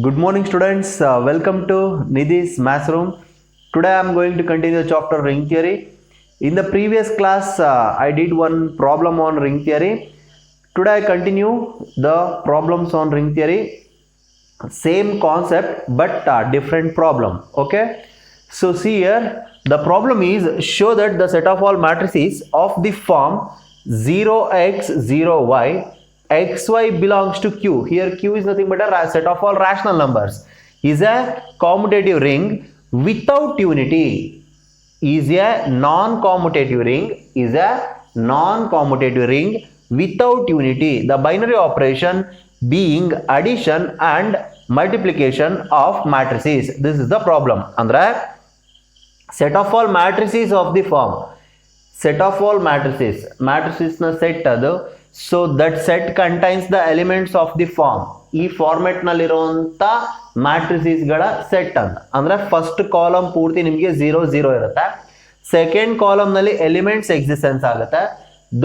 Good morning students, welcome to Nidhi's Maths Room. Today I am going to continue the chapter ring theory. In the previous class I did one problem on ring theory. Today I continue the problems on ring theory. Same concept but different problem. Okay, so see here, the problem is show that the set of all matrices of the form 0x 0y xy belongs to Q. Here Q is nothing but a set of all rational numbers. Is a commutative ring without unity. Is a non-commutative ring. Is a non-commutative ring without unity. The binary operation being addition and multiplication of matrices. This is the problem. Andre set of all matrices of the form. Set of all matrices. Matrices na set adu. So that set contains the elements of the form. ಈ format ನಲ್ಲಿ ಇರುವಂತ matrices ಗಳ set ಅಂತ. ಅಂದ್ರೆ first column ಪೂರ್ತಿ ನಿಮಗೆ 0 0 ಇರುತ್ತೆ. Second column ನಲ್ಲಿ ಎಲಿಮೆಂಟ್ಸ್ ಎಕ್ಸಿಸ್ಟೆನ್ಸ್ ಆಗುತ್ತೆ.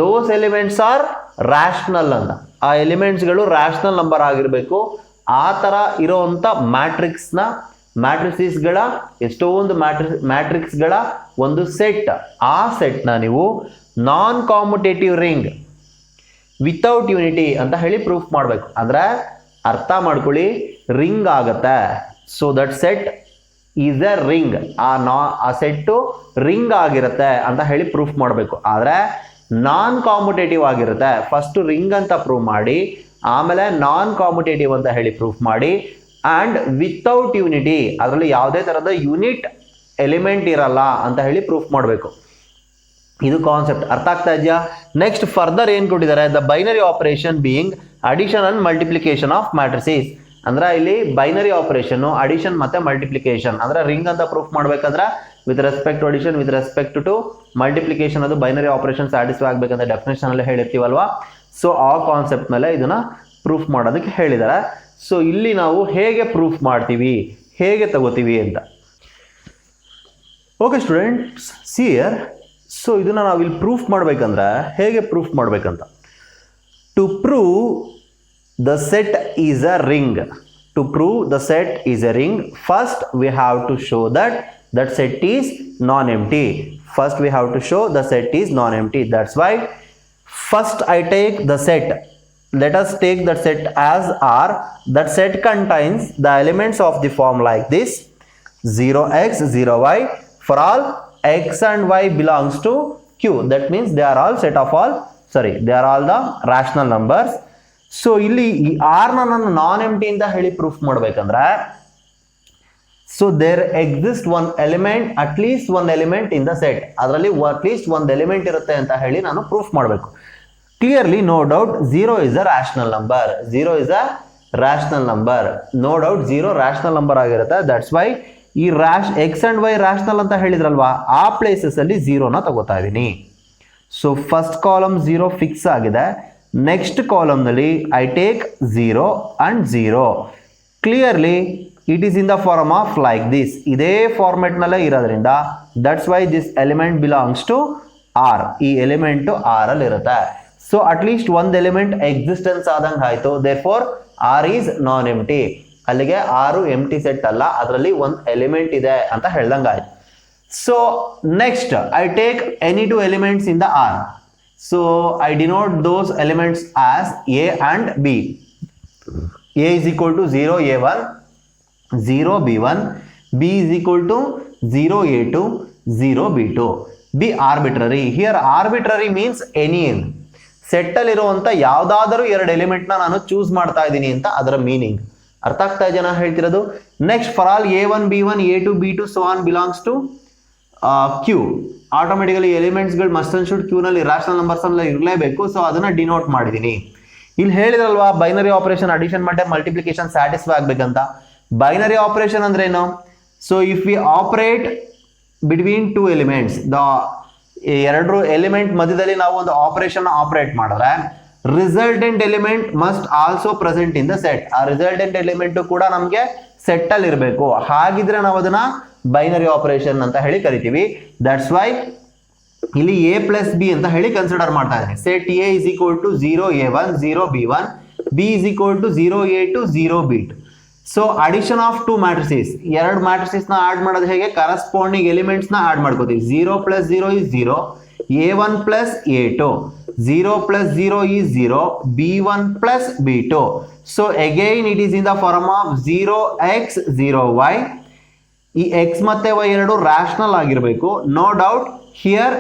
ದೋಸ್ ಎಲಿಮೆಂಟ್ಸ್ ಆರ್ ರಾಷನಲ್ ಅಂತ. ಆ ಎಲಿಮೆಂಟ್ಸ್ ಗಳು ರಾಷನಲ್ ನಂಬರ್ ಆಗಿರಬೇಕು. ಆ ತರ ಇರುವಂತ ಮ್ಯಾಟ್ರಿಸಸ್ ಗಳ ಎಷ್ಟೊಂದು ಮ್ಯಾಟ್ರಿಕ್ಸ್ ಗಳ ಒಂದು ಸೆಟ್. ಆ ಸೆಟ್ ನ ನೀವು ನಾನ್ ಕಾಮ್ಯುಟೇಟಿವ್ ರಿಂಗ್ ವಿತೌಟ್ ಯೂನಿಟಿ ಅಂತ ಹೇಳಿ ಪ್ರೂಫ್ ಮಾಡಬೇಕು. ಅಂದ್ರೆ ಅರ್ಥ ಮಾಡ್ಕೊಳ್ಳಿ, ರಿಂಗ್ ಆಗತ್ತೆ. So that set is A ring. ಆ ಸೆಟ್ಟು ರಿಂಗ್ ಆಗಿರುತ್ತೆ ಅಂತ ಹೇಳಿ ಪ್ರೂಫ್ ಮಾಡಬೇಕು. ಆದ್ರೆ ನಾನ್ ಕಾಮ್ಯುಟೇಟಿವ್ ಆಗಿರುತ್ತೆ. ಫಸ್ಟ್ ರಿಂಗ್ ಅಂತ ಪ್ರೂವ್ ಮಾಡಿ, ಆಮೇಲೆ ನಾನ್ ಕಾಮ್ಯುಟೇಟಿವ್ ಅಂತ ಹೇಳಿ ಪ್ರೂಫ್ ಮಾಡಿ, ಅಂಡ್ ವಿತೌಟ್ ಯೂನಿಟಿ, ಅದರಲ್ಲಿ ಯಾವುದೇ ತರಹದ ಯೂನಿಟ್ ಎಲಿಮೆಂಟ್ ಇರಲ್ಲ ಅಂತ ಹೇಳಿ ಪ್ರೂಫ್ ಮಾಡಬೇಕು. ಇದು ಕಾನ್ಸೆಪ್ಟ್. ಅರ್ಥ ಆಗ್ತಾ ಇದೆಯಾ? ನೆಕ್ಸ್ಟ್ ಫರ್ದರ್ ಏನ್ ಕೊಟ್ಟಿದ್ದಾರೆ, the binary operation being addition and multiplication of matrices. ಅಂದ್ರೆ ಇಲ್ಲಿ ಬೈನರಿ ಆಪರೇಷನ್ ಅಡಿಷನ್ ಮತ್ತೆ ಮಲ್ಟಿಪ್ಲಿಕೇಶನ್. ಅಂದ್ರೆ ರಿಂಗ್ ಅಂತ ಪ್ರೂಫ್ ಮಾಡ್ಬೇಕಂದ್ರೆ with respect to addition with respect to multiplication ಅದು ಬೈನರಿ ಆಪರೇಷನ್ ಸ್ಯಾಟಿಸ್ಫೈ ಆಗ್ಬೇಕಂತ ಡೆಫಿನೇಷನ್ ಅಲ್ಲಿ ಹೇಳಿರ್ತೀವಲ್ವಾ. ಸೊ ಆ ಕಾನ್ಸೆಪ್ಟ್ ಮೇಲೆ ಇದನ್ನ ಪ್ರೂಫ್ ಮಾಡೋದಕ್ಕೆ ಹೇಳಿದ್ದಾರೆ. ಸೊ ಇಲ್ಲಿ ನಾವು ಹೇಗೆ ಪ್ರೂಫ್ ಮಾಡ್ತೀವಿ, ಹೇಗೆ ತಗೋತೀವಿ ಅಂತ. Okay students, see here. So ಇದನ್ನ ನಾವು ಇಲ್ಲಿ ಪ್ರೂಫ್ ಮಾಡ್ಬೇಕಂದ್ರೆ ಹೇಗೆ ಪ್ರೂಫ್ ಮಾಡ್ಬೇಕಂತ. To prove the set is a ring. To prove the set is a ring, first we have to show that that set is non-empty. First we have to show the set is non-empty. That's why first I take the set. Let us take that set as R. That set contains the elements of the form like this: 0x 0y for all x and y belongs to Q. That means they are all they are all the rational numbers. So ಇಲ್ಲಿ ಈ R ನ ನಾನು ನಾನ್ empty ಅಂತ ಹೇಳಿ proof ಮಾಡ್ಬೇಕಂದ್ರೆ, so there exists one element, at least one element in the set. ಅದರಲ್ಲಿ at least ಒಂದು element ಇರುತ್ತೆ ಅಂತ ಹೇಳಿ ನಾನು ಪ್ರೂಫ್ ಮಾಡಬೇಕು. Clearly no doubt 0 is a rational number. 0 is a rational number. No doubt 0 rational number ಆಗಿರುತ್ತೆ. That's why ಈ X and Y rational ಅಂತ ಹೇಳಿದ್ರಲ್ವಾ, ಆ ಪ್ಲೇಸಸ್ ಅಲ್ಲಿ 0 ನ ತಗೋತಾ ಇದೀನಿ. ಸೊ ಫಸ್ಟ್ ಕಾಲಮ್ 0 ಫಿಕ್ಸ್ ಆಗಿದೆ. ನೆಕ್ಸ್ಟ್ ಕಾಲಮ್ ನಲ್ಲಿ I take 0 and 0. Clearly it is in the form of like this. ಇದೇ ಫಾರ್ಮೆಟ್ ನಲ್ಲೇ ಇರೋದ್ರಿಂದ that's why this element belongs to R. ಈ ಎಲಿಮೆಂಟ್ ಆರ್ ಅಲ್ಲಿ ಇರುತ್ತೆ. ಸೊ ಅಟ್ ಲೀಸ್ಟ್ ಒಂದು element existence ಆದಂಗೆ ಆಯ್ತು. Therefore R is non empty. ಅಲ್ಲಿಗೆ ಆರು ಎಂಟಿ ಸೆಟ್ ಅಲ್ಲ, ಅದರಲ್ಲಿ ಒಂದು ಎಲಿಮೆಂಟ್ ಇದೆ ಅಂತ ಹೇಳ್ದಂಗೆ ಆಯ್ತು. So next I take any two elements in the R. So I denote those elements as A and B. A is equal to 0 a1 0 b1, b is equal to 0 a2 0 b2. be arbitrary. Here arbitrary means any. Set ಅಲ್ಲಿ ಇರುವಂತ ಯಾವ್ದಾದರೂ ಎರಡು element ನ ನಾನು choose ಮಾಡ್ತಾ ಇದ್ದೀನಿ ಅಂತ ಅದರ ಮೀನಿಂಗ್. ಅರ್ಥ ಆಗ್ತಾ ಇದೆಯಾ ನಾ ಹೇಳ್ತಿರೋದು? Next for all a1 b1 a2 b2 so on belongs to q. Automatically elements ಗಳು ಮಸ್ಟ್ ಅಂಡ್ ಶುಡ್ ಕ್ಯೂ ನಲ್ಲಿ ರಾಷನಲ್ ನಂಬರ್ಸ್ ಅಲ್ಲಿ ಇರಲೇಬೇಕು. ಸೊ ಅದನ್ನ ಡಿನೋಟ್ ಮಾಡಿದೀನಿ. ಇಲ್ಲಿ ಹೇಳಿದ್ರಲ್ವಾ ಬೈನರಿ ಆಪರೇಷನ್ ಅಡಿಷನ್ ಮತ್ತೆ ಮಲ್ಟಿಪ್ಲಿಕೇಶನ್ ಸ್ಯಾಟಿಸ್ಫೈ ಆಗ್ಬೇಕಂತ. ಬೈನರಿ ಆಪರೇಷನ್ ಅಂದ್ರೆ ಏನು? So if we operate between two elements, ಎರಡು ಎಲಿಮೆಂಟ್ ಮಧ್ಯದಲ್ಲಿ ನಾವು ಒಂದು ಆಪರೇಷನ್ ಆಪರೇಟ್ ಮಾಡಿದ್ರೆ resultant element must also present in the set. ಆ ರಿಸಲ್ಟೆಂಟ್ ಎಲಿಮೆಂಟ್ ಕೂಡ ನಮಗೆ ಸೆಟ್ ಅಲ್ಲಿ ಇರಬೇಕು. ಹಾಗಿದ್ರೆ ನಾವು ಅದನ್ನ ಬೈನರಿ ಆಪರೇಷನ್ ಅಂತ ಹೇಳಿ ಕರಿತೀವಿ. ದಟ್ಸ್ ವೈ ಇಲ್ಲಿ a ಪ್ಲಸ್ ಬಿ ಅಂತ ಹೇಳಿ ಕನ್ಸಿಡರ್ ಮಾಡ್ತಾ ಇದ್ದೀನಿ. Set a is equal to 0 a1 0 b1, b is equal to 0 a2 0 b2. So addition of to matrices, ಎರಡು ಮ್ಯಾಟ್ರಿಸಸ್ ನ ಆಡ್ ಮಾಡೋದು ಹೇಗೆ, ಕರೆಸ್ಪಾಂಡಿಂಗ್ ಎಲಿಮೆಂಟ್ಸ್ ನ ಆಡ್ ಮಾಡ್ಕೋತೀವಿ. 0 + 0 is 0, a1 + a2, 0 + 0 is 0, b1 + b2. So again it is in the form of 0x 0y. ಈ x ಮತ್ತೆ y ಎರಡು rational ಆಗಿರಬೇಕು. No doubt here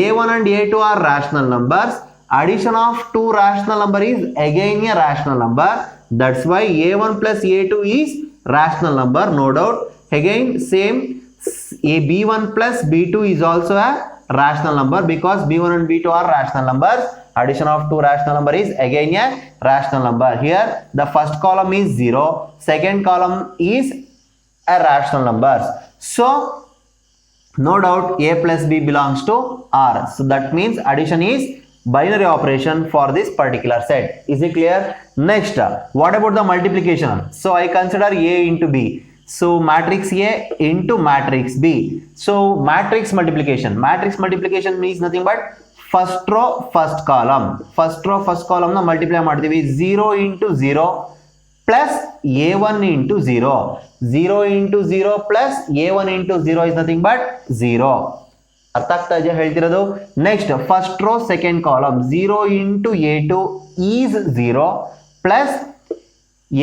a1 and a2 are rational numbers. Addition of two rational number is again a rational number. That's why a1 plus a2 is rational number. No doubt. Again same, a b1 plus b2 is also a rational number because b1 and b2 are rational numbers. Addition of two rational number is again a rational number. Here the first column is 0, second column is a rational numbers. So no doubt a plus b belongs to R. So that means addition is binary operation for this particular set. Is it clear? Next, what about the multiplication? So I consider a into b. So matrix A into matrix B. So matrix multiplication. Matrix multiplication means nothing but first row first column. First row first column na multiply ಮಾಡ್ತೀವಿ. 0 into 0 plus a1 into 0. 0 into 0 plus a1 into 0 is nothing but 0. ಅರ್ಥ ಆಗ್ತಾ ಇದೆಯಾ ಹೇಳ್ತಿರೋದು? Next first row second column 0 into a2 is 0 plus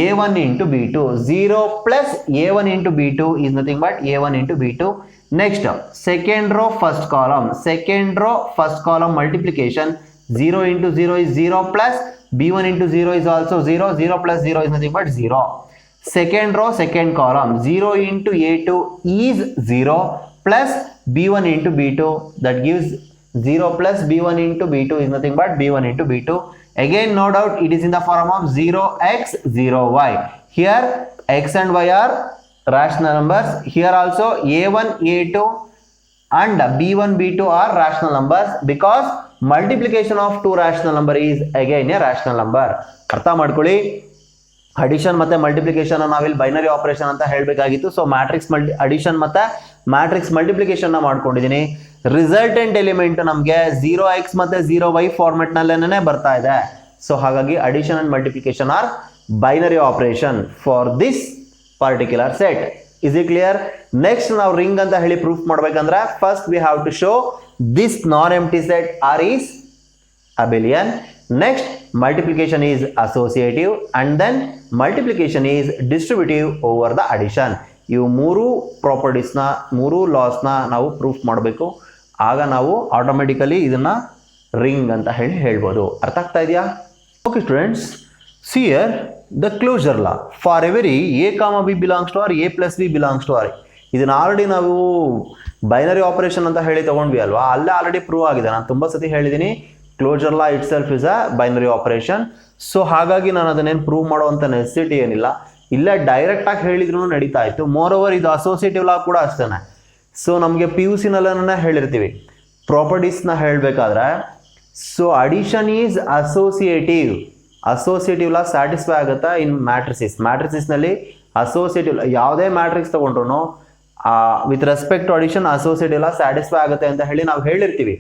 a1 into b2. 0 plus a1 into b2 is nothing but a1 into b2. Next second row first column. Second row first column multiplication 0 into 0 is 0 plus b1 into 0 is also 0. 0 plus 0 is nothing but 0. Second row second column 0 into a2 is 0 plus b1 into b2, that gives 0 plus b1 into b2 is nothing but b1 into b2. Again no doubt it is in the form of 0x 0y. Here x and y are rational numbers. Here also a1 a2 and b1 b2 are rational numbers because multiplication of two rational number is again a rational number. ಅರ್ಥ ಮಾಡ್ಕೊಳ್ಳಿ. Addition ಮತ್ತೆ multiplication ನಾವಿಲ್ಲಿ binary operation ಅಂತ ಹೇಳಬೇಕಾಗಿತ್ತು. So matrix addition ಮತ್ತೆ matrix multiplication ನ ಮಾಡ್ಕೊಂಡಿದ್ದೀನಿ. Resultant element ನಮಗೆ 0x ಮತ್ತೆ 0y ಫಾರ್ಮೆಟ್ ನಲ್ಲೇನೆ ಬರ್ತಾ ಇದೆ. ಸೊ ಹಾಗಾಗಿ addition and multiplication are binary operation for this particular set. Is it clear? Next ನಾವು ರಿಂಗ್ ಅಂತ ಹೇಳಿ ಪ್ರೂಫ್ ಮಾಡ್ಬೇಕಂದ್ರೆ first we have to show this non empty set R is abelian. Next multiplication is associative and then multiplication is distributive over the addition. ಇವು ಮೂರು properties ನ ಮೂರು loss ನ ನಾವು ಪ್ರೂಫ್ ಮಾಡಬೇಕು. ಆಗ ನಾವು ಆಟೋಮೆಟಿಕಲಿ ಇದನ್ನ ರಿಂಗ್ ಅಂತ ಹೇಳಿ ಹೇಳ್ಬೋದು. ಅರ್ಥ ಆಗ್ತಾ ಇದೆಯಾ? Okay students, see here the closure law for every a, b belongs to r, a plus b belongs to r. ಇದನ್ನ ಆಲ್ರೆಡಿ ನಾವು ಬೈನರಿ ಆಪರೇಷನ್ ಅಂತ ಹೇಳಿ ತಗೊಂಡ್ವಿ ಅಲ್ವಾ, ಅಲ್ಲೇ ಆಲ್ರೆಡಿ ಪ್ರೂವ್ ಆಗಿದೆ. ನಾನು ತುಂಬಾ ಸತಿ ಹೇಳಿದ್ದೀನಿ closure law itself is a binary operation. So ಹಾಗಾಗಿ ನಾನು ಅದನ್ನೇನು ಪ್ರೂವ್ ಮಾಡುವಂತ ನೆಸೆಸಿಟಿ ಏನಿಲ್ಲ. ಇಲ್ಲ ಡೈರೆಕ್ಟ್ ಆಗಿ ಹೇಳಿದ್ರು ನಡೀತಾ ಇತ್ತು. ಮೋರ್ ಓವರ್ ಇದು ಅಸೋಸಿಯೇಟಿವ್ ಲಾ ಕೂಡ ಅಷ್ಟೇನೆ. ಸೊ ನಮಗೆ ಪಿ ಯು ಸಿ ನಲ್ಲೇ ಹೇಳಿರ್ತೀವಿ ಪ್ರಾಪರ್ಟೀಸ್ನ ಹೇಳಬೇಕಾದ್ರೆ. So addition is associative. Associative law satisfy ಆಗುತ್ತಾ ಇನ್ ಮ್ಯಾಟ್ರಿಸಿಸ್. ಮ್ಯಾಟ್ರಿಸಿಸ್ನಲ್ಲಿ ಅಸೋಸಿಯೇಟಿವ್ ಯಾವುದೇ ಮ್ಯಾಟ್ರಿಕ್ಸ್ ತಗೊಂಡ್ರು with respect to addition associative law satisfy ಆಗುತ್ತೆ ಅಂತ ಹೇಳಿ ನಾವು ಹೇಳಿರ್ತೀವಿ.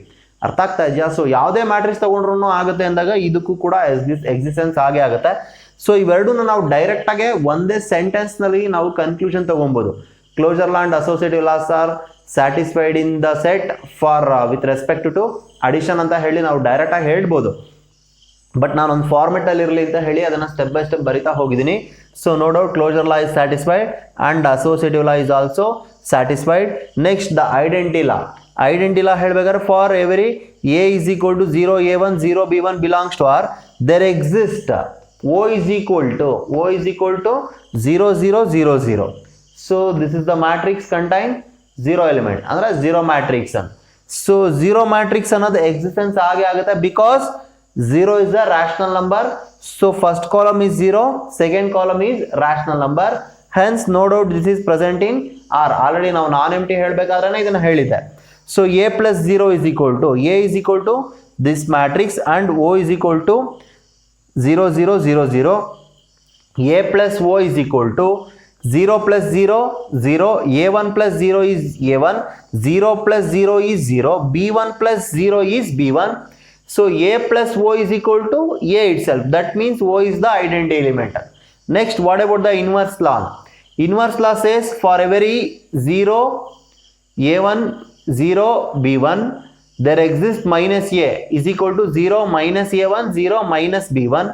ಅರ್ಥ ಆಗ್ತಾ ಇದೆಯಾ? ಸೊ ಯಾವುದೇ ಮ್ಯಾಟ್ರಿಕ್ಸ್ ತಗೊಂಡ್ರು ಆಗುತ್ತೆ ಅಂದಾಗ ಇದಕ್ಕೂ ಕೂಡ ಎಕ್ಸಿಸ್ಟೆನ್ಸ್ ಆಗೇ ಆಗುತ್ತೆ. ಸೊ ಇವೆರಡನ್ನ ನಾವು ಡೈರೆಕ್ಟ್ ಆಗಿ ಒಂದೇ ಸೆಂಟೆನ್ಸ್ ನಲ್ಲಿ ನಾವು ಕನ್ಕ್ಲೂಷನ್ ತಗೊಬಹುದು. Closure law and associative laws are satisfied in the set for with respect to addition ಅಂತ ಹೇಳಿ ನಾವು ಡೈರೆಕ್ಟ್ ಆಗಿ ಹೇಳ್ಬೋದು. ಬಟ್ ನಾನೊಂದು ಫಾರ್ಮೆಟ್ ಅಲ್ಲಿ ಇರಲಿ ಅಂತ ಹೇಳಿ ಅದನ್ನ ಸ್ಟೆಪ್ ಬೈ ಸ್ಟೆಪ್ ಬರಿತಾ ಹೋಗಿದ್ದೀನಿ. So no doubt closure law is satisfied and associative law is also satisfied. Next the identity law. Identity law ಹೇಳ್ಬೇಕಾದ್ರೆ for every a is equal to 0 a1 0 b1 belongs to r, there exist o is equal to 0 0 0 0. So this is the matrix contain 0 element ಅಂದ್ರೆ 0 matrix. So 0 matrix ಅನ್ನೋದು existence ಆಗೇ ಆಗುತ್ತೆ because 0 is a rational number. So first column is 0, second column is rational number. Hence no doubt this is present in r. Already ನಾವು ನಾನ್ empty ಹೇಳಬೇಕಾದ್ರೆ ಇದನ್ನ ಹೇಳಿದ್ದೆ. So a plus 0 is equal to a is equal to this matrix and o is equal to 0 0 0 0. A plus o is equal to 0 plus 0 0. a1 plus 0 is a1. 0 plus 0 is 0. b1 plus 0 is b1. So a plus o is equal to a itself. That means o is the identity element. Next, what about the inverse law? Inverse law says for every 0 a1 0 b1 there exists minus a is equal to 0 minus a1 0 minus b1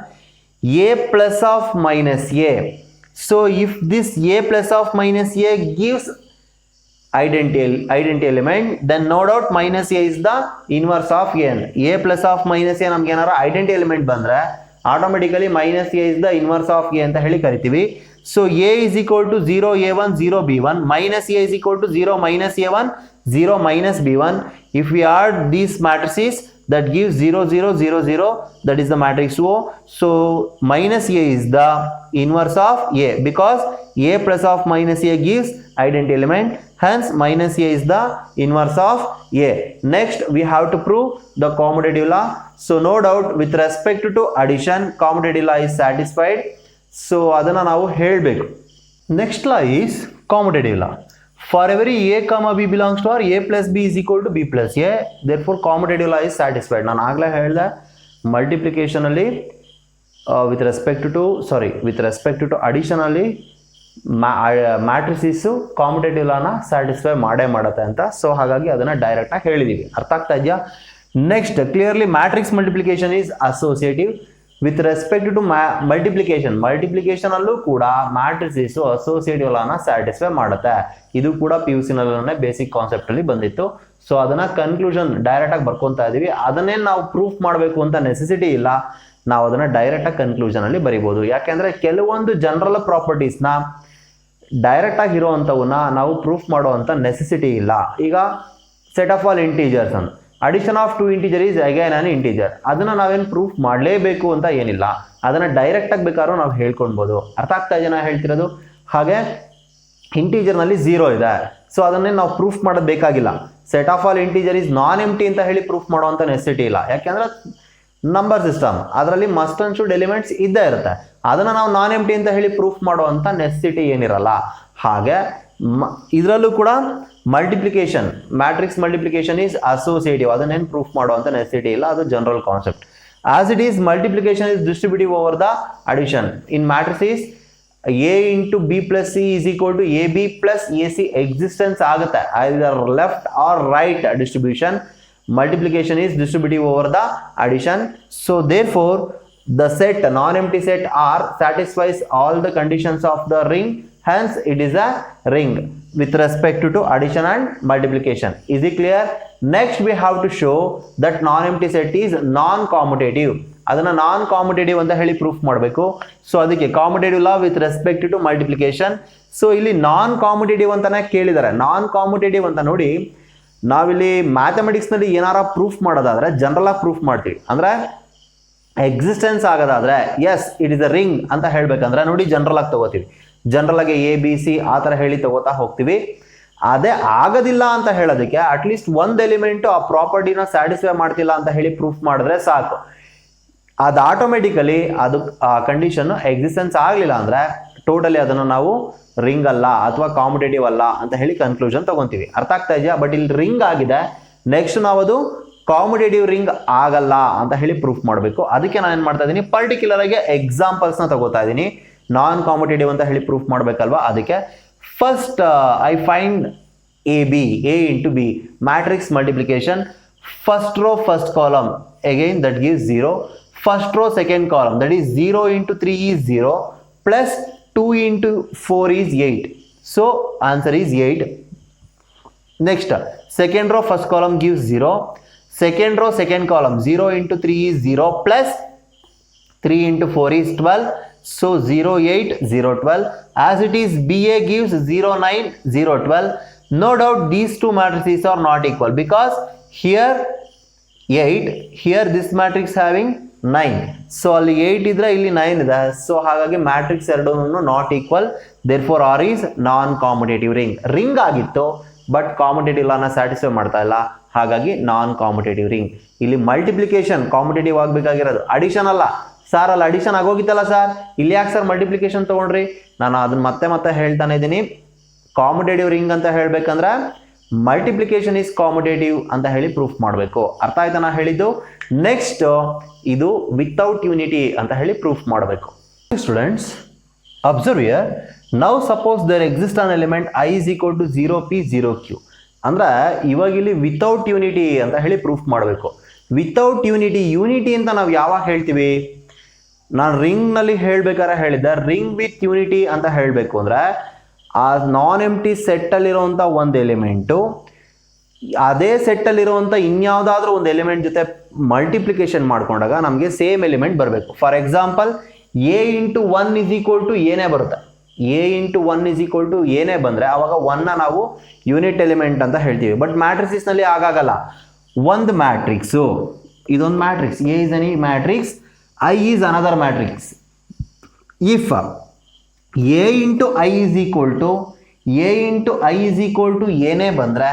a plus of minus a. So if this a plus of minus a gives identity element, then no doubt minus a is the inverse of a. A plus of minus a ನಮ್ಗೆ ಏನಾರ identity element ಬಂದ್ರೆ automatically minus A is the inverse of A ಅಂತ ಹೇಳಿ ಕರಿತೀವಿ. So A is equal to 0 a1 0 b1 minus a is equal to 0 minus a1 0 minus b1. If we add these matrices, that gives 0 0 0 0, that is the matrix O. So minus a is the inverse of a because a plus of minus a gives identity element, hence minus a is the inverse of a. Next we have to prove the commutative law. So no doubt with respect to addition commutative law is satisfied. So adana ನಾವು ಹೇಳಬೇಕು. Next law is commutative law. For every a comma b belongs to R, a plus b is equal to b plus a. Therefore commutative law is satisfied. ನಾನು ಆಗಲೇ ಹೇಳಿದೆ multiplication ಅಲ್ಲಿ with respect to addition ಅಲ್ಲಿ matrices competitive ಲಾನ satisfy ಮಾಡುತ್ತೆ ಅಂತ. So ಹಾಗಾಗಿ ಅದನ್ನ ಡೈರೆಕ್ಟ್ ಆಗಿ ಹೇಳಿದೀವಿ. ಅರ್ಥ ಆಗ್ತಾ ಇದೆಯಾ? Next, clearly matrix multiplication is associative with respect to multiplication ಅಲ್ಲೂ ಕೂಡ ಮ್ಯಾಟ್ರಿಸಸ್ ಅಸೋಸಿಯೇಟಿವ್ ಲಾನ ಸ್ಯಾಟಿಸ್ಫೈ ಮಾಡುತ್ತೆ. ಇದು ಕೂಡ PUC ನಲ್ಲೇ ಬೇಸಿಕ್ ಕಾನ್ಸೆಪ್ಟ್ ಅಲ್ಲಿ ಬಂದಿತ್ತು. ಸೊ ಅದನ್ನ ಕನ್ಕ್ಲೂಷನ್ ಡೈರೆಕ್ಟ್ ಆಗಿ ಬರ್ಕೊಂತಾ ಇದೀವಿ. ಅದನ್ನೇ ನಾವು ಪ್ರೂಫ್ ಮಾಡಬೇಕು ಅಂತ ನೆಸೆಸಿಟಿ ಇಲ್ಲ. ನಾವು ಅದನ್ನ ಡೈರೆಕ್ಟ್ ಆಗಿ ಕನ್ಕ್ಲೂಷನ್ ಅಲ್ಲಿ ಬರೀಬಹುದು. ಯಾಕೆಂದ್ರೆ ಕೆಲವೊಂದು ಜನರಲ್ ಪ್ರಾಪರ್ಟೀಸ್ ನ ಡೈರೆಕ್ಟ್ ಆಗಿ ಇರುವಂತವನ್ನ ನಾವು ಪ್ರೂಫ್ ಮಾಡುವಂತ ನೆಸೆಸಿಟಿ ಇಲ್ಲ. ಈಗ ಸೆಟ್ ಆಫ್ ಆಲ್ ಇಂಟೀಜರ್ಸ್ ಅಂತ addition of 2 integer is again on integer, ಅದನ್ನ ನಾವೇನು ಪ್ರೂಫ್ ಮಾಡಲೇಬೇಕು ಅಂತ ಏನಿಲ್ಲ. ಅದನ್ನ ಡೈರೆಕ್ಟ್ ಆಗಿ ಬೇಕಾದ್ರೂ ನಾವು ಹೇಳ್ಕೊಳ್ಬಹುದು. ಅರ್ಥ ಆಗ್ತಾ ಇದೆಯಾ ನಾ ಹೇಳ್ತಿರೋದು? ಹಾಗೆ ಇಂಟೀಜರ್ ನಲ್ಲಿ 0 ಇದೆ, ಸೊ ಅದನ್ನೇ ನಾವು ಪ್ರೂಫ್ ಮಾಡೋದು ಬೇಕಾಗಿಲ್ಲ. Set of all integer is non empty ಅಂತ ಹೇಳಿ ಪ್ರೂಫ್ ಮಾಡುವಂತ ನೆಸೆಸಿಟಿ ಇಲ್ಲ. ಯಾಕೆಂದ್ರೆ ನಂಬರ್ ಸಿಸ್ಟಮ್ ಅದರಲ್ಲಿ ಮಸ್ಟ್ ಅಂಡ್ ಶುಡ್ ಎಲಿಮೆಂಟ್ಸ್ ಇದ್ದೇ ಇರುತ್ತೆ. ಅದನ್ನ ನಾವು ನಾನ್ ಎಂಪ್ಟಿ ಅಂತ ಹೇಳಿ ಪ್ರೂಫ್ ಮಾಡುವಂತ ನೆಸೆಸಿಟಿ ಏನಿರಲ್ಲ. ಹಾಗೆ ಇದರಲ್ಲೂ ಕೂಡ multiplication, matrix multiplication is associative, ಅದನ್ನೇನು ಪ್ರೂಫ್ ಮಾಡುವಂತ ನೆಸೆಸಿಟಿ ಇಲ್ಲ. ಅದು general concept. As it is multiplication is distributive over the addition. In matrices a into b plus c is equal to ab plus ac existence ಆಗುತ್ತೆ. either left or right distribution. Multiplication is distributive over the addition. So therefore the set, non-empty set R satisfies all the conditions of the ring, hence it is a ring with respect to addition and multiplication. Is it clear? Next we have to show that non-empty set is non-commutative. ಅದನ್ನ non competitive ಅಂತ ಹೇಳಿ proof ಮಾಡಬೇಕು. So ಅದಕ್ಕೆ commutative law with respect to multiplication. So ಇಲ್ಲಿ non competitive ಅಂತಾನೆ ಕೇಳಿದ್ದಾರೆ. Non competitive ಅಂತ ನೋಡಿ, ನಾವಿಲ್ಲಿ ಮ್ಯಾಥಮೆಟಿಕ್ಸ್ ನಲ್ಲಿ ಏನಾರ ಪ್ರೂಫ್ ಮಾಡೋದಾದ್ರೆ ಜನರಲ್ ಆಗಿ ಪ್ರೂಫ್ ಮಾಡ್ತೀವಿ. ಅಂದ್ರೆ ಎಕ್ಸಿಸ್ಟೆನ್ಸ್ ಆಗೋದಾದ್ರೆ yes it is a ring ಅಂತ ಹೇಳ್ಬೇಕಂದ್ರೆ ನೋಡಿ ಜನರಲ್ ಆಗಿ ತಗೋತೀವಿ. ಜನರಲ್ ಆಗಿ ABC ಆ ತರ ಹೇಳಿ ತಗೋತಾ ಹೋಗ್ತೀವಿ. ಅದೇ ಆಗೋದಿಲ್ಲ ಅಂತ ಹೇಳೋದಕ್ಕೆ ಅಟ್ಲೀಸ್ಟ್ ಒಂದ್ ಎಲಿಮೆಂಟ್ ಆ ಪ್ರಾಪರ್ಟಿನ ಸ್ಯಾಟಿಸ್ಫೈ ಮಾಡ್ತಿಲ್ಲ ಅಂತ ಹೇಳಿ ಪ್ರೂಫ್ ಮಾಡಿದ್ರೆ ಸಾಕು. ಅದು ಆಟೋಮೆಟಿಕಲಿ ಅದು ಕಂಡೀಷನ್ ಎಕ್ಸಿಸ್ಟೆನ್ಸ್ ಆಗಲಿಲ್ಲ ಅಂದ್ರೆ ಟೋಟಲಿ ಅದನ್ನು ನಾವು ರಿಂಗ್ ಅಲ್ಲ ಅಥವಾ ಕಾಂಪಿಟೇಟಿವ್ ಅಲ್ಲ ಅಂತ ಹೇಳಿ ಕನ್ಕ್ಲೂಷನ್ ತಗೊಂತೀವಿ. ಅರ್ಥ ಆಗ್ತಾ ಇದೆಯಾ? ಬಟ್ ಇಲ್ಲಿ ರಿಂಗ್ ಆಗಿದೆ, ನೆಕ್ಸ್ಟ್ ನಾವು ಅದು ಕಾಂಪಿಟೇಟಿವ್ ರಿಂಗ್ ಆಗಲ್ಲ ಅಂತ ಹೇಳಿ ಪ್ರೂಫ್ ಮಾಡಬೇಕು. ಅದಕ್ಕೆ ನಾನು ಏನು ಮಾಡ್ತಾ ಇದ್ದೀನಿ, ಪರ್ಟಿಕ್ಯುಲರ್ ಆಗಿ ಎಕ್ಸಾಂಪಲ್ಸ್ನ ತಗೋತಾ ಇದ್ದೀನಿ. ನಾನ್ ಕಾಂಪಿಟೇಟಿವ್ ಅಂತ ಹೇಳಿ ಪ್ರೂಫ್ ಮಾಡಬೇಕಲ್ವಾ, ಅದಕ್ಕೆ first I find A into B matrix multiplication. First row first column again that gives 0. First row second column, that is 0 into 3 is 0 plus 2 into 4 is 8. So answer is 8. Next, second row first column gives 0. Second row second column, 0 into 3 is 0 plus 3 into 4 is 12. So 0 8 0 12. As it is, BA gives 0 9 0 12. No doubt these two matrices are not equal because here 8, here this matrix having 9. So ಅಲ್ಲಿ 8 ಇದ್ರೆ ಇಲ್ಲಿ 9 ಇದೆ. So ಹಾಗಾಗಿ matrix ಎರಡೂ not equal. Therefore R is non commutative ring. Ring ಆಗಿತ್ತು but commutative ಲಾನ satisfy ಮಾಡ್ತಾ ಇಲ್ಲ, ಹಾಗಾಗಿ ನಾನ್ ಕಾಂಪಿಟೇಟಿವ್ ರಿಂಗ್. ಇಲ್ಲಿ ಮಲ್ಟಿಪ್ಲಿಕೇಶನ್ ಕಾಂಪಿಟೇಟಿವ್ ಆಗಬೇಕಾಗಿರೋದು, ಅಡಿಷನ್ ಅಲ್ಲ. ಸರ್ ಅಲ್ಲಿ ಅಡಿಷನ್ ಆಗೋಗಿತ್ತಲ್ಲ ಸರ್, ಇಲ್ಲಿ ಯಾಕೆ ಸರ್ ಮಲ್ಟಿಪ್ಲಿಕೇಶನ್ ತಗೊಂಡ್ರಿ? ನಾನು ಅದನ್ನ ಮತ್ತೆ ಹೇಳ್ತಾನೆ ಇದ್ದೀನಿ. ಕಾಂಪಿಟೇಟಿವ್ ರಿಂಗ್ ಅಂತ ಹೇಳ್ಬೇಕಂದ್ರೆ ಮಲ್ಟಿಪ್ಲಿಕೇಶನ್ ಇಸ್ ಕಾಂಪಿಟೇಟಿವ್ ಅಂತ ಹೇಳಿ ಪ್ರೂಫ್ ಮಾಡಬೇಕು. ಅರ್ಥ ಆಯ್ತಾ ನಾ ಹೇಳಿದ್ದು? ನೆಕ್ಸ್ಟ್ ಇದು ವಿತೌಟ್ ಯೂನಿಟಿ ಅಂತ ಹೇಳಿ ಪ್ರೂಫ್ ಮಾಡಬೇಕು. Students, Observe here. Now suppose there exists an element I is equal to 0p 0q. ಅಂದ್ರೆ ಇವಾಗ ಇಲ್ಲಿ ವಿತೌಟ್ ಯೂನಿಟಿ ಅಂತ ಹೇಳಿ ಪ್ರೂಫ್ ಮಾಡಬೇಕು. ವಿತೌಟ್ ಯೂನಿಟಿ ಅಂತ ನಾವು ಯಾವಾಗ ಹೇಳ್ತೀವಿ? ನಾನು ರಿಂಗ್ನಲ್ಲಿ ಹೇಳ್ಬೇಕಾದ್ರೆ ಹೇಳಿದ್ದೆ ರಿಂಗ್ ವಿತ್ ಯೂನಿಟಿ ಅಂತ ಹೇಳಬೇಕು ಅಂದ್ರೆ ಆ ನಾನ್ ಎಂಟಿ ಸೆಟ್ಟಲ್ಲಿರುವಂಥ ಒಂದು ಎಲಿಮೆಂಟು ಅದೇ ಸೆಟ್ಟಲ್ಲಿರುವಂಥ ಇನ್ಯಾವುದಾದ್ರೂ ಒಂದು ಎಲಿಮೆಂಟ್ ಜೊತೆ ಮಲ್ಟಿಪ್ಲಿಕೇಶನ್ ಮಾಡ್ಕೊಂಡಾಗ ನಮಗೆ ಸೇಮ್ ಎಲಿಮೆಂಟ್ ಬರಬೇಕು. For example A into 1 is equal to ಏನೇ ಬರುತ್ತೆ. A into 1 is equal to ಏನೇ ಬಂದರೆ ಅವಾಗ 1ನ ನಾವು ಯೂನಿಟ್ ಎಲಿಮೆಂಟ್ ಅಂತ ಹೇಳ್ತೀವಿ. ಬಟ್ ಮ್ಯಾಟ್ರಿಕ್ಸ್ನಲ್ಲಿ ಆಗಾಗಲ್ಲ. ಒಂದು ಮ್ಯಾಟ್ರಿಕ್ಸು ಇದೊಂದು matrix, A is any matrix, I is another matrix. If A into I is equal to ಏನೇ ಬಂದರೆ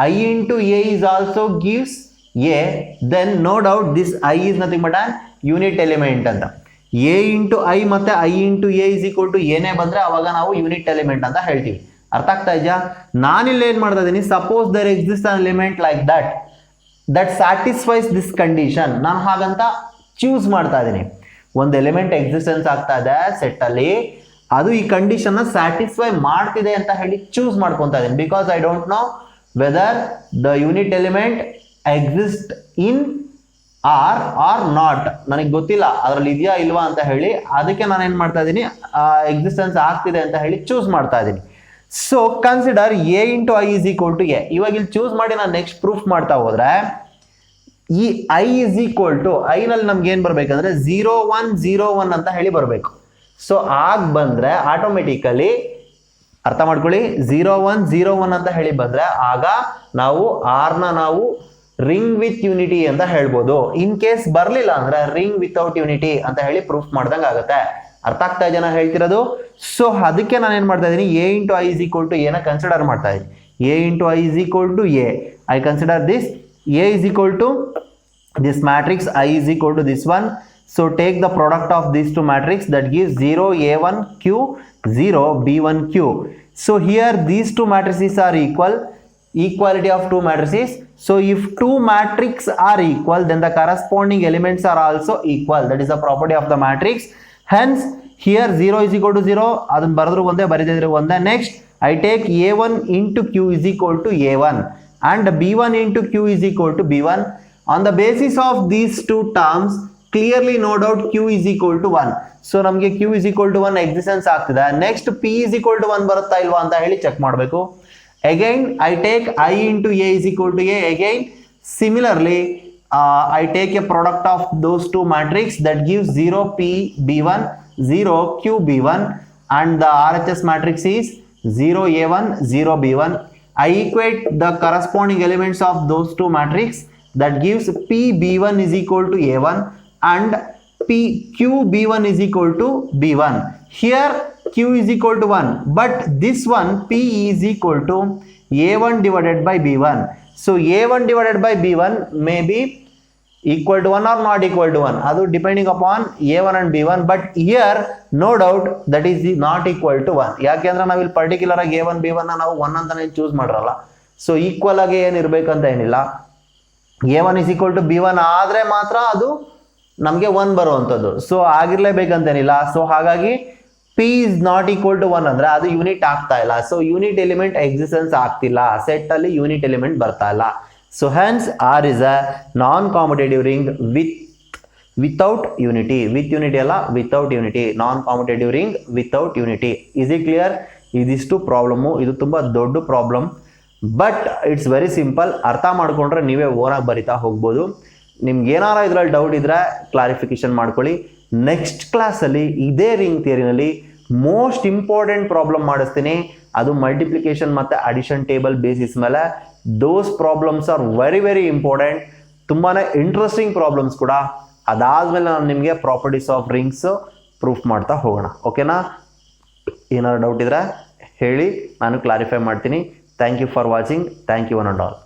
I into A is also gives A, then no doubt this I is nothing but on unit element ಅಂತ. A into I ಮತ್ತು I into A is equal to ಏನೇ ಬಂದರೆ ಅವಾಗ ನಾವು unit element ಅಂತ ಹೇಳ್ತೀವಿ. ಅರ್ಥ ಆಗ್ತಾ ಇದೆಯಾ? ನಾನಿಲ್ಲಿ ಏನು ಮಾಡ್ತಾ ಇದ್ದೀನಿ, suppose there exist an element like that satisfies this condition. ನಾನು ಹಾಗಂತ ಚೂಸ್ ಮಾಡ್ತಾ ಇದ್ದೀನಿ. ಒಂದು ಎಲಿಮೆಂಟ್ ಎಕ್ಸಿಸ್ಟೆನ್ಸ್ ಆಗ್ತಾ ಇದೆ ಸೆಟ್ಟಲ್ಲಿ, ಅದು ಈ ಕಂಡೀಷನ್ನ ಸ್ಯಾಟಿಸ್ಫೈ ಮಾಡ್ತಿದೆ ಅಂತ ಹೇಳಿ ಚೂಸ್ ಮಾಡ್ಕೊತಾ ಇದ್ದೀನಿ. Because I don't know whether the unit element exist in R ನಾಟ್. ನನಗೆ ಗೊತ್ತಿಲ್ಲ ಅದರಲ್ಲಿ ಇದೆಯಾ ಇಲ್ವಾ ಅಂತ ಹೇಳಿ, ಅದಕ್ಕೆ ನಾನು ಏನು ಮಾಡ್ತಾ ಇದ್ದೀನಿ, ಎಕ್ಸಿಸ್ಟೆನ್ಸ್ ಆಗ್ತಿದೆ ಅಂತ ಹೇಳಿ ಚೂಸ್ ಮಾಡ್ತಾ ಇದ್ದೀನಿ. So consider A into I is equal to A. ಇವಾಗ ಇಲ್ಲಿ ಚೂಸ್ ಮಾಡಿ ನಾನು ನೆಕ್ಸ್ಟ್ ಪ್ರೂಫ್ ಮಾಡ್ತಾ ಹೋದ್ರೆ ಈ ಐ ಇಸ್ ಈಕ್ವಲ್ ಟು ಐನಲ್ಲಿ ನಮ್ಗೆ ಏನು ಬರಬೇಕಂದ್ರೆ 0 1 0 1 ಅಂತ ಹೇಳಿ ಬರಬೇಕು. ಸೊ ಆಗ ಬಂದರೆ ಆಟೋಮೆಟಿಕಲಿ ಅರ್ಥ ಮಾಡ್ಕೊಳ್ಳಿ, 0 1 0 1 ಅಂತ ಹೇಳಿ ಬಂದರೆ ಆಗ ನಾವು ಆರ್ನ ನಾವು ರಿಂಗ್ ವಿತ್ ಯೂನಿಟಿ ಅಂತ ಹೇಳ್ಬೋದು. ಇನ್ ಕೇಸ್ ಬರಲಿಲ್ಲ ಅಂದ್ರೆ ರಿಂಗ್ ವಿತೌಟ್ ಯೂನಿಟಿ ಅಂತ ಹೇಳಿ ಪ್ರೂಫ್ ಮಾಡ್ದಂಗೆ ಆಗುತ್ತೆ. ಅರ್ಥ ಆಗ್ತಾ ಇದೆಯಾ ನಾನು ಹೇಳ್ತಿರೋದು? ಸೊ ಅದಕ್ಕೆ ನಾನು ಏನು ಮಾಡ್ತಾ ಇದ್ದೀನಿ, A into I is equal to ಎನ ಕನ್ಸಿಡರ್ ಮಾಡ್ತಾ ಇದ್ದೀನಿ. A into I is equal to A, I consider this. A is equal to this matrix, I is equal to this one. So take the product of these two matrix that gives 0 a1q 0 b1q. So here these two matrices are equal, equality of two matrices. So if two matrix are equal, then the corresponding elements are also equal. That is the property of the matrix. Hence here 0 is equal to 0, adun baradru onde barididre onde. Next I take a1 into q is equal to a1 and b1 into q is equal to b1. On the basis of these two terms, clearly no doubt q is equal to 1. So ನಮಗೆ q is equal to 1 existence ಆಗ್ತಿದೆ. Next p is equal to 1 ಬರುತ್ತಾ ಇಲ್ವಾ ಅಂತ ಹೇಳಿ check ಮಾಡಬೇಕು. Again I take I into a is equal to a. Again similarly I take a product of those two matrix that gives 0 p b1 0 q b1 and the RHS matrix is 0 a1 0 b1. I equate the corresponding elements of those two matrix that gives p b1 is equal to a1 and p q b1 is equal to b1. Here q is equal to 1, but this one p is equal to a1 divided by b1. So a1 divided by b1 may be equal to 1 or not equal to 1, adu depending upon a1 and b1. But here no doubt that is not equal to 1. ಯಾಕೆಂದ್ರೆ ನಾವು ಇಲ್ಲಿ particular ಆಗಿ a1 b1 ನ ನಾವು 1 ಅಂತಾನೆ choose ಮಾಡಿರಲ್ಲ. So equal ಆಗಿ ಏನು ಇರಬೇಕಂತ ಏನಿಲ್ಲ. a1 is equal to b1 ಆದರೆ ಮಾತ್ರ ಅದು ನಮಗೆ 1 ಬರುವಂಥದ್ದು. ಸೊ ಆಗಿರಲೇಬೇಕಂತೇನಿಲ್ಲ. ಸೊ ಹಾಗಾಗಿ p is not equal to 1 ಅಂದರೆ ಅದು ಯೂನಿಟ್ ಆಗ್ತಾ ಇಲ್ಲ. ಸೊ ಯೂನಿಟ್ ಎಲಿಮೆಂಟ್ ಎಕ್ಸಿಸ್ಟೆನ್ಸ್ ಆಗ್ತಿಲ್ಲ, ಸೆಟ್ಟಲ್ಲಿ ಯೂನಿಟ್ ಎಲಿಮೆಂಟ್ ಬರ್ತಾ ಇಲ್ಲ. So hence R is a non commutative ring without unity. With unity ಅಲ್ಲ, without unity. Non commutative ring without unity. Is it clear? ಇದಿಷ್ಟು problem. ಇದು ತುಂಬ ದೊಡ್ಡ problem, but it's very simple. ಅರ್ಥ ಮಾಡ್ಕೊಂಡ್ರೆ ನೀವೇ ಓನಾಗಿ ಬರಿತಾ ಹೋಗ್ಬೋದು. ನಿಮ್ಗೆ ಏನಾರ ಇದರಲ್ಲಿ ಡೌಟ್ ಇದ್ರೆ ಕ್ಲಾರಿಫಿಕೇಶನ್ ಮಾಡ್ಕೊಳ್ಳಿ. ನೆಕ್ಸ್ಟ್ ಕ್ಲಾಸಲ್ಲಿ ಇದೇ ರಿಂಗ್ ಥಿಯರಿನಲ್ಲಿ ಮೋಸ್ಟ್ ಇಂಪಾರ್ಟೆಂಟ್ ಪ್ರಾಬ್ಲಮ್ ಮಾಡಿಸ್ತೀನಿ. ಅದು ಮಲ್ಟಿಪ್ಲಿಕೇಶನ್ ಮತ್ತು ಅಡಿಷನ್ ಟೇಬಲ್ ಬೇಸಿಸ್ ಮೇಲೆ. Those problems are very very important, ತುಂಬಾ ಇಂಟ್ರೆಸ್ಟಿಂಗ್ ಪ್ರಾಬ್ಲಮ್ಸ್ ಕೂಡ. ಅದಾದಮೇಲೆ ನಾನು ನಿಮಗೆ ಪ್ರಾಪರ್ಟೀಸ್ ಆಫ್ ರಿಂಗ್ಸ್ ಪ್ರೂಫ್ ಮಾಡ್ತಾ ಹೋಗೋಣ. ಓಕೆನಾ? ಏನಾದ್ರು ಡೌಟ್ ಇದ್ರೆ ಹೇಳಿ, ನಾನು ಕ್ಲಾರಿಫೈ ಮಾಡ್ತೀನಿ. Thank you for watching. Thank you one and all.